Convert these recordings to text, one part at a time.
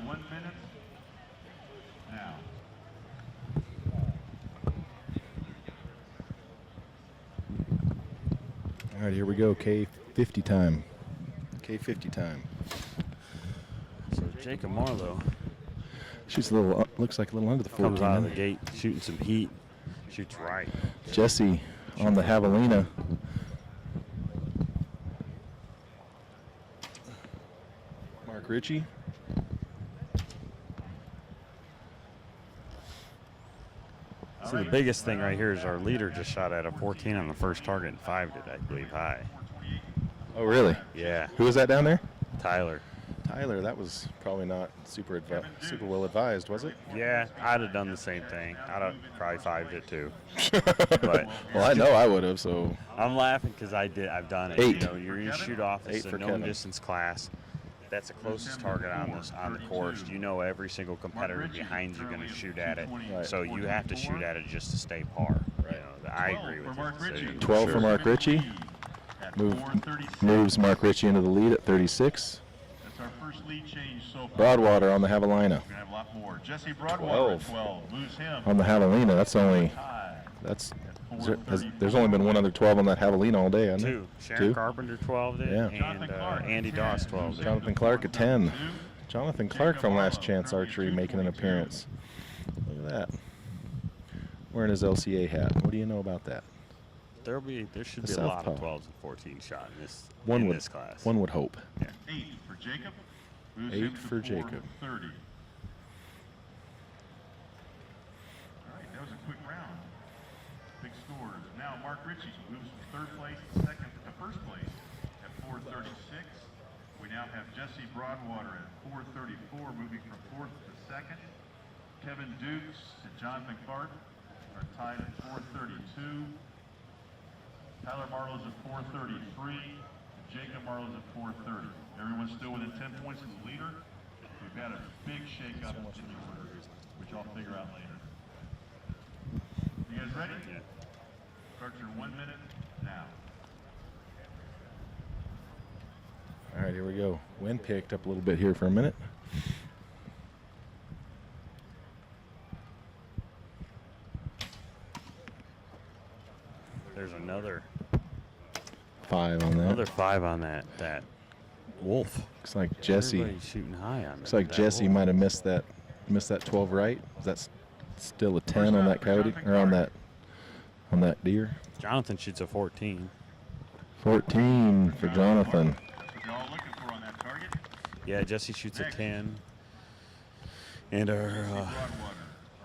1 minute now. All right, here we go. K50 time. K50 time. So Jacob Marlowe Shoots a little, looks like a little under the 14. comes out of the gate shooting some heat. Shoots right. Jesse on the javelina. Mark Ritchie. So the biggest thing right here is our leader just shot at a 14 on the first target and 5 did, I believe, high. Oh, really? Yeah. Who was that down there? Tyler. Tyler. That was probably not super well advised, was it? Yeah, I'd have done the same thing. I'd have probably 5'd it too. But well, I know I would have. So I'm laughing because I've done it. 8. You know, you're in shoot off. It's 8 a for known Kevin. distance class. That's the closest target on the course. You know every single competitor behind you going to shoot at it. Right. So you have to shoot at it just to stay par. Right. You know, I agree with your decision. 12 Sure. for Mark Ritchie. Moves Mark Ritchie into the lead at 36. That's our first lead change so far. Broadwater on the javelina. We're going to have a lot more. Jesse Broadwater at 12. Moves him. On the javelina, that's only, Tie. there's only been one other 12 on that javelina all day, hasn't Two. there? Sharon Carpenter 12 did, Yeah. and Andy Doss 12 did. Jonathan Clark at 10. Jonathan Clark from Last Chance Archery making an appearance. Look at that. Wearing his LCA hat. What do you know about that? There should be The a lot of Southpaw. 12s and 14 shot in this class. One would hope. Yeah. 8 for Jacob. Moves 8 him to for Jacob. 430. All right, that was a quick round. Big scores. Now Mark Ritchie moves from 3rd place to 2nd to 1st place at 436. We now have Jesse Broadwater at 434, moving from 4th to 2nd. Kevin Dukes and Jonathan Clark are tied at 432. Tyler Marlowe's at 433. Jacob Marlowe's at 430. Everyone's still within 10 points of the leader. We've got a big shake-up in the order, which I'll figure out later. You guys ready? Yeah. Start your 1 minute now. All right, here we go. Wind picked up a little bit here for a minute. There's another 5 on that. Another 5 on that wolf. Looks like Jesse. Everybody's shooting high on Looks like Jesse might have missed that 12 right. Is that still a 10 on that coyote or on that deer? Jonathan shoots a 14. 14 for Jonathan. That's what you're all looking for on that target. Yeah, Jesse shoots a 10. And Broadwater.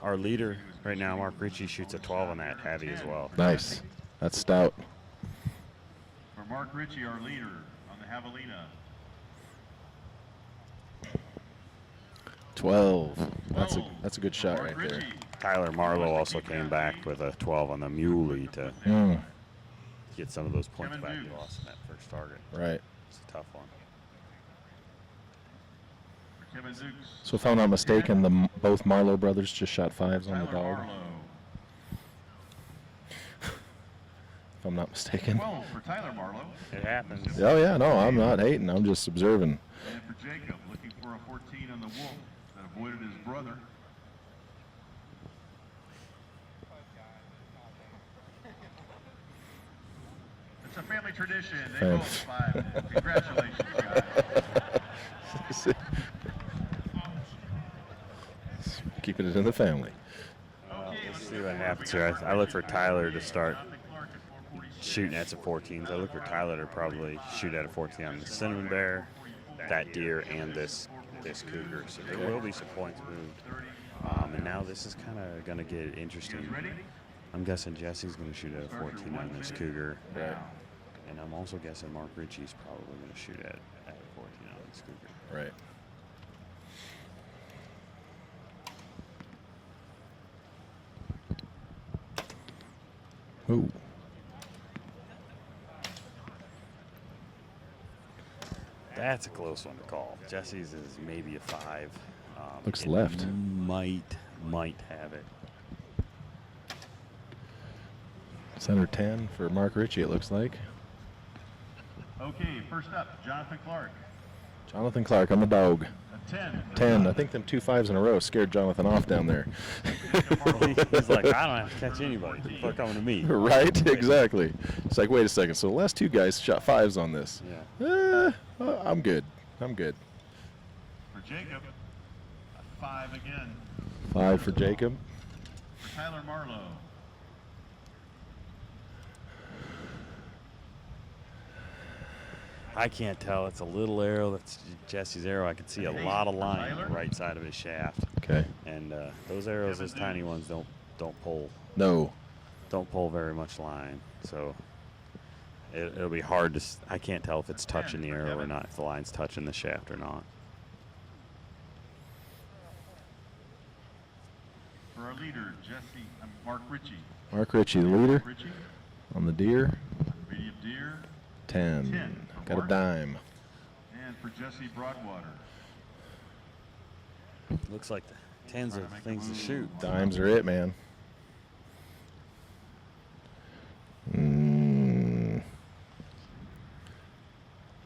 our leader right now, Mark Ritchie, shoots a 12 on that Hattie as well. Nice. That's stout. For Mark Ritchie, our leader on the Javelina. 12. That's a good shot Mark right there. Ritchie. Tyler Marlowe also came back with a 12 on the muley to get some of those points Kevin back Dukes. he lost in that first target. Right. It's a tough one. For Kevin Dukes. So if I'm not mistaken, both Marlowe brothers just shot 5s on the Tyler dog. Marlowe. If I'm not mistaken. 12 for Tyler Marlowe. It happens. Oh yeah, no, I'm not hating. I'm just observing. And for Jacob, looking for a 14 on the wolf that avoided his brother. It's a family tradition. They both 5. Congratulations, guys. Keeping it in the family. Let's see what happens here. I look for Tyler to start shooting at some 14s. I look for Tyler to probably shoot at a 14 on the cinnamon bear, that deer, and this cougar. So there will be some points moved. And now this is kind of going to get interesting. I'm guessing Jesse's going to shoot at a 14 on this cougar. Right. And I'm also guessing Mark Ritchie's probably going to shoot at a 14 on this cougar. Right. Ooh. That's a close one to call. Jesse's is maybe a 5. Looks It left. Might have it. Center 10 for Mark Ritchie, it looks like. Okay, first up, Jonathan Clark. Jonathan Clark on the dog. A 10. 10. I think them 2 5s in a row scared Jonathan off down there. He's like, I don't have to catch anybody. People are coming to me. Right? Exactly. It's like, wait a second. So the last 2 guys shot 5s on this. Yeah. I'm good. I'm good. For Jacob, a 5 again. 5 for Jacob. For Tyler Marlowe. I can't tell. It's a little arrow. That's Jesse's arrow. I can see a lot of line on the right side of his shaft. Okay. And those arrows, those tiny ones, don't pull. No. Don't pull very much line. So it'll be hard to. I can't tell if it's touching the arrow or not. If the line's touching the shaft or not. For our leader, Mark Ritchie. Mark Ritchie, the leader Ritchie, on the deer. medium deer. 10. 10 for Got a Mark. dime. And for Jesse Broadwater. Looks like the 10s are things to shoot. Dimes are it, man.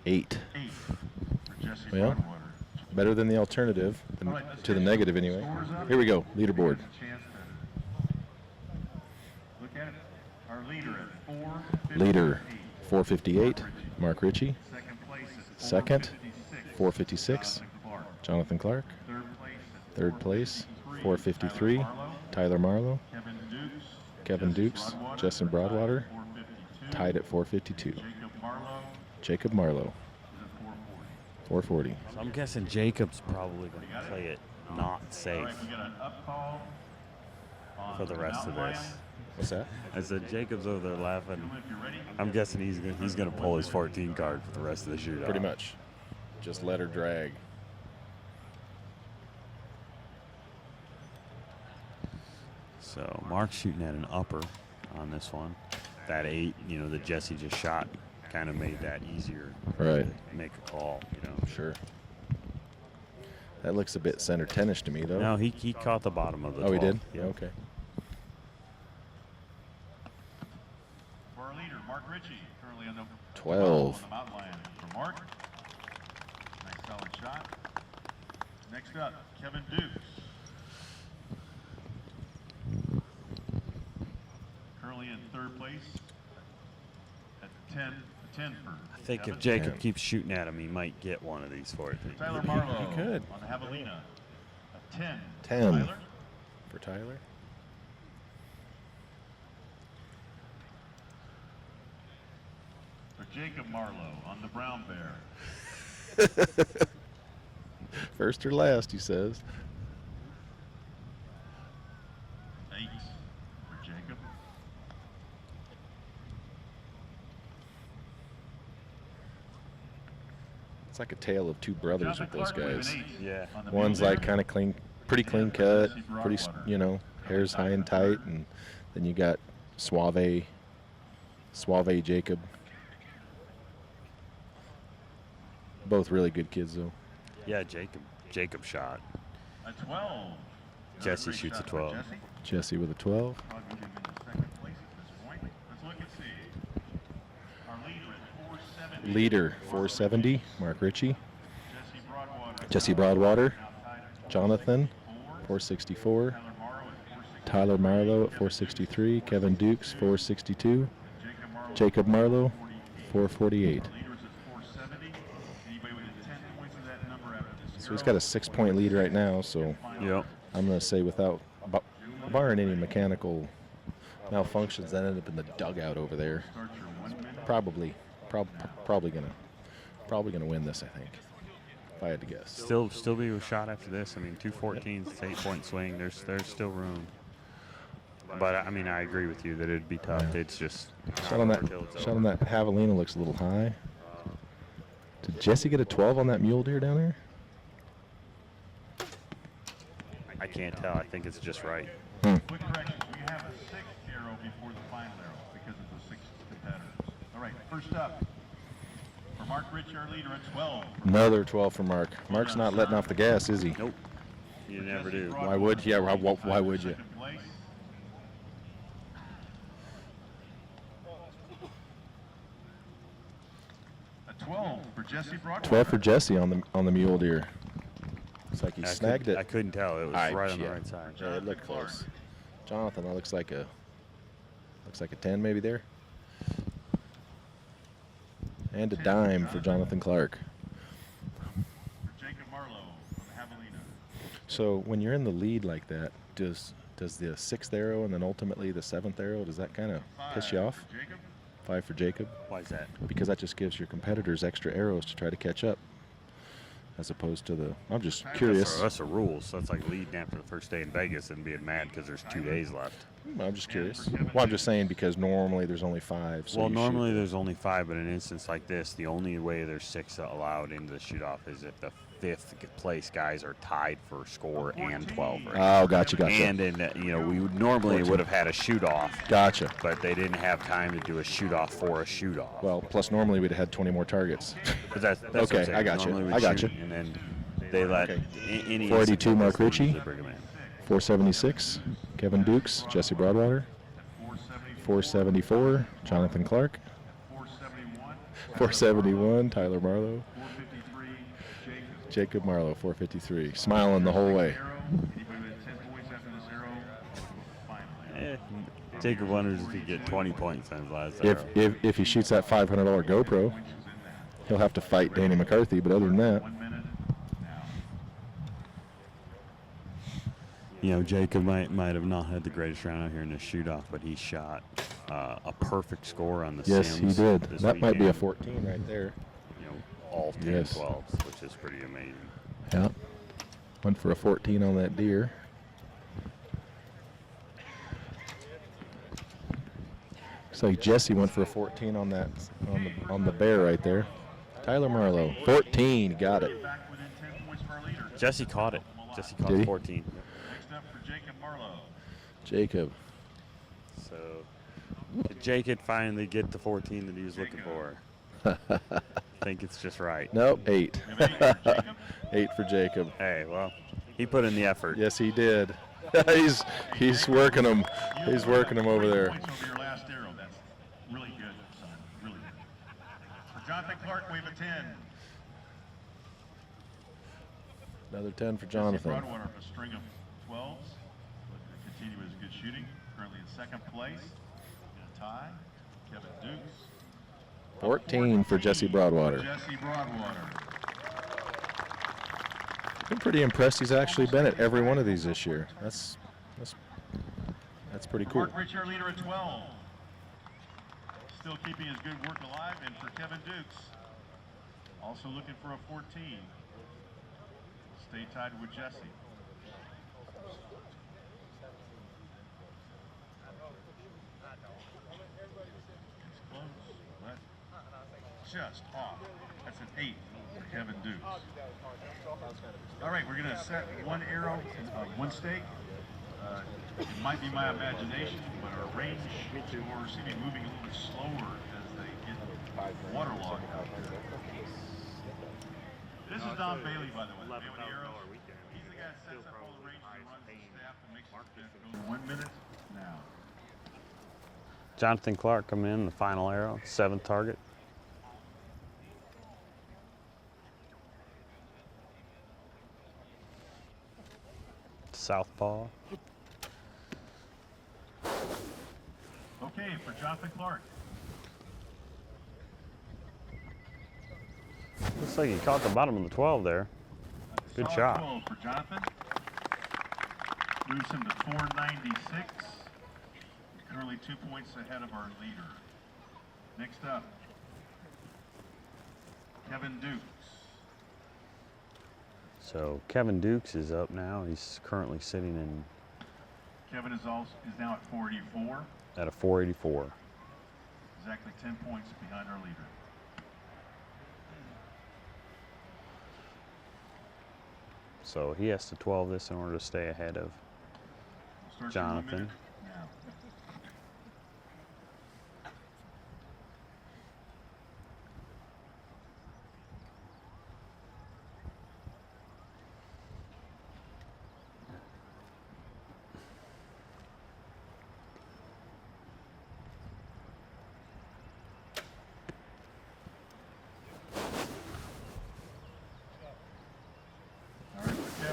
8. 8 for Jesse Well, Broadwater. better than the alternative, to the negative anyway. Here we go, leaderboard. Chance to look at it. Our leader at 458. Leader, 458, Mark Ritchie. Second place is Second, 456. 456, Jonathan Clark. Third place, 453, Tyler Marlowe. Kevin Dukes, Justin Broadwater. Tied at 452. Jacob Marlowe, 440. So I'm guessing Jacob's probably going to play it not safe for the rest of this. What's that? I said Jacob's over there laughing. I'm guessing he's going to pull his 14 card for the rest of the shootout. Pretty much. Just let her drag. So Mark's shooting at an upper on this one. That 8, that Jesse just shot kind of made that easier Right. to make a call, Sure. That looks a bit center tennis to me, though. No, he caught the bottom of the 12. Oh, he did? Yep. Okay. For our leader, Mark Ritchie, currently on the 12. on the mountain line. For Mark, nice solid shot. Next up, Kevin Dukes. Currently in third place at 10 for I think Kevin. if Jacob Yeah. keeps shooting at him, he might get one of these for it. Tyler Marlowe He could. on the javelina, a 10. 10. Tyler. For Tyler. For Jacob Marlowe on the brown bear. First or last, he says. 8 for Jacob. It's like a tale of 2 brothers with those guys. Yeah. One's like kind of clean, pretty clean cut, pretty, hair's high and tight, and then you got Suave Jacob. Both really good kids, though. Yeah, Jacob shot. A 12. Jesse Great shoots a shot by 12. Jesse. Jesse with a 12. Probably would have been in second place at this point. Let's look and see. Our leader at 470. Leader, 470, Mark Ritchie. Jesse Broadwater. Jesse Broadwater. Now tied at Jonathan, 464. 464. Tyler Marlowe at 463. Tyler Marlowe at 463. Kevin Dukes, 462. Jacob Marlowe. Jacob Marlowe, 448. Leaders at 470. Anybody within 10 points of that number after this? So he's got a 6-point lead right now, so Yep. I'm going to say without, barring any mechanical malfunctions that end up in the dugout over there, Start your 1 minute. probably gonna win this, I think, if I had to guess. Still be a shot after this. I mean, 214s, 8-point swing. There's still room. But I mean, I agree with you that it'd be tough. Yeah. It's just Shot on that until it's shot over. on that javelina looks a little high. Did Jesse get a 12 on that mule deer down there? I can't tell. I think it's just right. Quick correction. We have a 6th arrow before the final arrow because of the 6 competitors. All right, first up, for Mark Ritchie, our leader at 12. Another 12 for Mark. Mark's not letting off the gas, is he? Nope. You never do. Why would you? Yeah, why would you? Second place. A 12 for Jesse Broadwater. 12 for Jesse on the mule deer. Looks like he snagged it. I couldn't tell. It was right on the right side. Yeah, it looked close. Jonathan, that looks like a 10 maybe there. And a dime for Jonathan Clark. For Jacob Marlowe from Javelina. So when you're in the lead like that, does the 6th arrow and then ultimately the 7th arrow, does that kind of piss you off? 5 for Jacob. Why is that? Because that just gives your competitors extra arrows to try to catch up, as opposed to the. I'm just curious. That's a rule. So it's like leading after the first day in Vegas and being mad because there's 2 days left. I'm just curious. Well, I'm just saying because normally there's only 5. So Well, normally there's only 5, but in an instance like this, the only way there's 6 allowed into the shoot-off is if the 5th place guys are tied for score and 12. Right? Oh, gotcha. And in we would have had a shoot-off. Gotcha. But they didn't have time to do a shoot-off for a shoot-off. Well, plus normally we'd have had 20 more targets. But that's Okay, what I'm saying. I got you. Normally we'd I got shoot, you. And then they let any 482 Mark instance like this, Ritchie. they bring 'em in. 476 Kevin Dukes, Jesse Broadwater. 474 Jonathan Clark. 471 Tyler Marlowe. 453 Jacob Marlowe, 453. Smiling the whole way. Anybody with 10 points after this arrow? Finally. Jacob wonders if he get 20 points on his last If arrow. if he shoots that $500 GoPro, he'll have to fight Danny McCarthy. But other than that, 1 minute now. Jacob might have not had the greatest round out here in the shoot-off, but he shot a perfect score on the yes, he Sims did. this That might be a weekend. 14 right there. All 10 Yes. 12s, which is pretty amazing. Yeah. Went for a 14 on that deer. Looks like Jesse went for a 14 on that on the bear right there. Tyler Marlowe, 14, got it. Back within 10 points for our leader. Jesse caught it. Jesse caught Did he? 14. Next up for Jacob Marlowe. Jacob. So did Jacob finally get the 14 that he was looking for? I think it's just right. Nope, 8. You have 8 for Jacob? 8 for Jacob. Hey, well, he put in the effort. Yes, he did. he's working them. He's working them over there. Points over your last arrow. That's really good, son. Really good. For Jonathan Clark, we have a 10. Another 10 for Jesse Jonathan. Broadwater of a string of 12s. Looking to continue his good shooting. Currently in second place. In a tie. Kevin Dukes. 14 for Jesse Broadwater. Jesse Broadwater. Been pretty impressed. He's actually been at every one of these this year. That's pretty cool. Mark Rich, our leader at 12. Still keeping his good work alive. And for Kevin Dukes, also looking for a 14. Stay tied with Jesse. It's close, but just off. That's an 8 for Kevin Dukes. All right, we're going to set one arrow, one stake. It might be my imagination, but our range scores seem to be moving a little bit slower as they get waterlogged out there. This is Don Bailey, by the way. The Bailey Arrows. He's the guy that sets up all the ranges and runs the staff and makes sure that goes 1 minute now. Jonathan Clark coming in, the final arrow, 7th target. Southpaw. Okay, for Jonathan Clark. Looks like he caught the bottom of the 12 there. Good Solid shot. 12 for Jonathan. Moves him to 496. Currently 2 points ahead of our leader. Next up, Kevin Dukes. So Kevin Dukes is up now. He's currently sitting in Kevin is now at 484. at a 484. Exactly 10 points behind our leader. So he has to 12 this in order to stay ahead of We'll start in 1 Jonathan. minute now.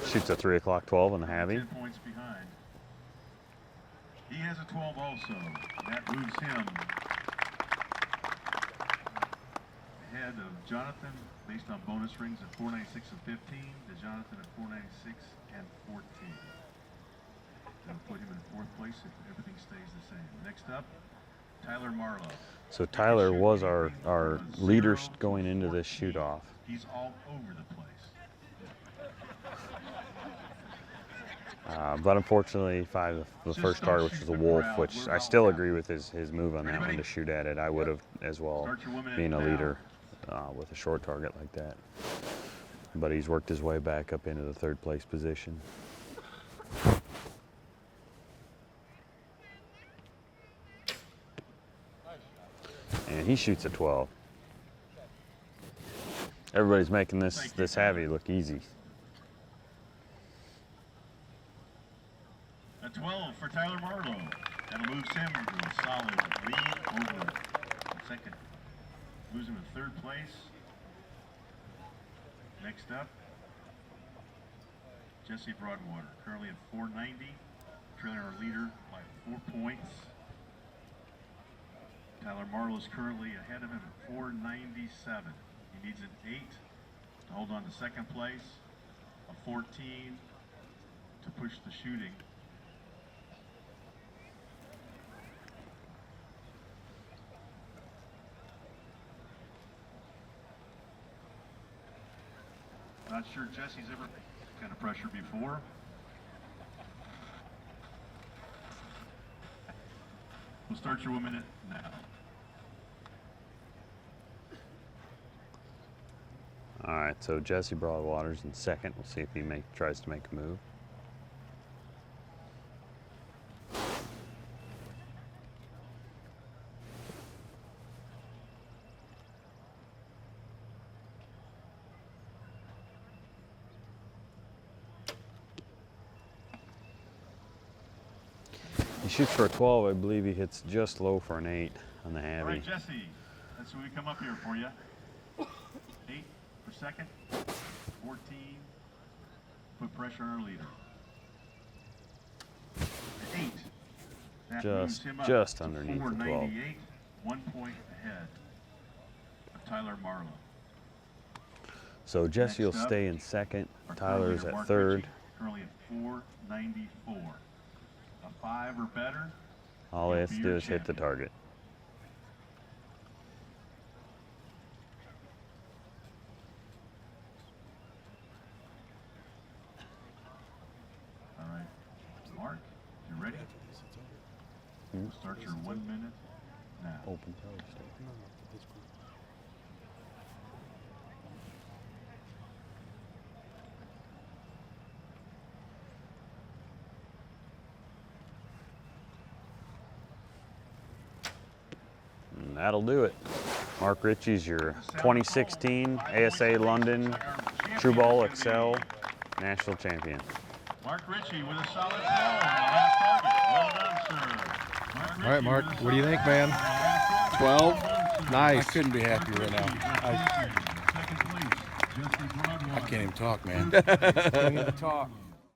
Shoots a 3 o'clock 12 on the heavy. 10 points behind. He has a 12 also. That moves him ahead of Jonathan based on bonus rings at 496 and 15 to Jonathan at 496 and 14. That'll put him in fourth place if everything stays the same. Next up, Tyler Marlowe. So Tyler was our leader going into this shoot-off. He's all over the place. But unfortunately, the first target, which was a wolf, which I still agree with his move on that one to shoot at it. I would have as well, being a leader with a short target like that. But he's worked his way back up into the third place position. And he shoots a 12. Everybody's making this heavy look easy. A 12 for Tyler Marlowe. That'll move him to a solid lead over second. Moves him in third place. Next up, Jesse Broadwater, currently at 490, trailing our leader by 4 points. Tyler Marlowe is currently ahead of him at 497. He needs an 8 to hold on to second place, a 14 to push the shooting. Not sure Jesse's ever kind of pressure before. We'll start your 1 minute now. All right, so Jesse Broadwater's in second. We'll see if he tries to make a move. He shoots for a 12. I believe he hits just low for an 8 on the heavy. All right, Jesse, that's when we come up here for you. 8 for second, 14. Put pressure on our leader. 8. That moves him up just to underneath the 12. 498, 1 point ahead of Tyler Marlowe. So Jesse will Next up, stay in second. our Tyler's leader, at Mark third. Ritchie, currently at 494. A 5 or better. All he he'll has be to do your is hit the champion. target. All right, Mark, you ready? We'll start your 1 minute now. Open target. And that'll do it. Mark Ritchie's your 2016 ASA London Tru Ball Axcel National Champion. Mark Ritchie with a solid 12 on the last target. Well done, sir. All right, Mark, what do you think, man? 12? Nice. I couldn't be happier right now. I can't even talk, man. Can't even talk.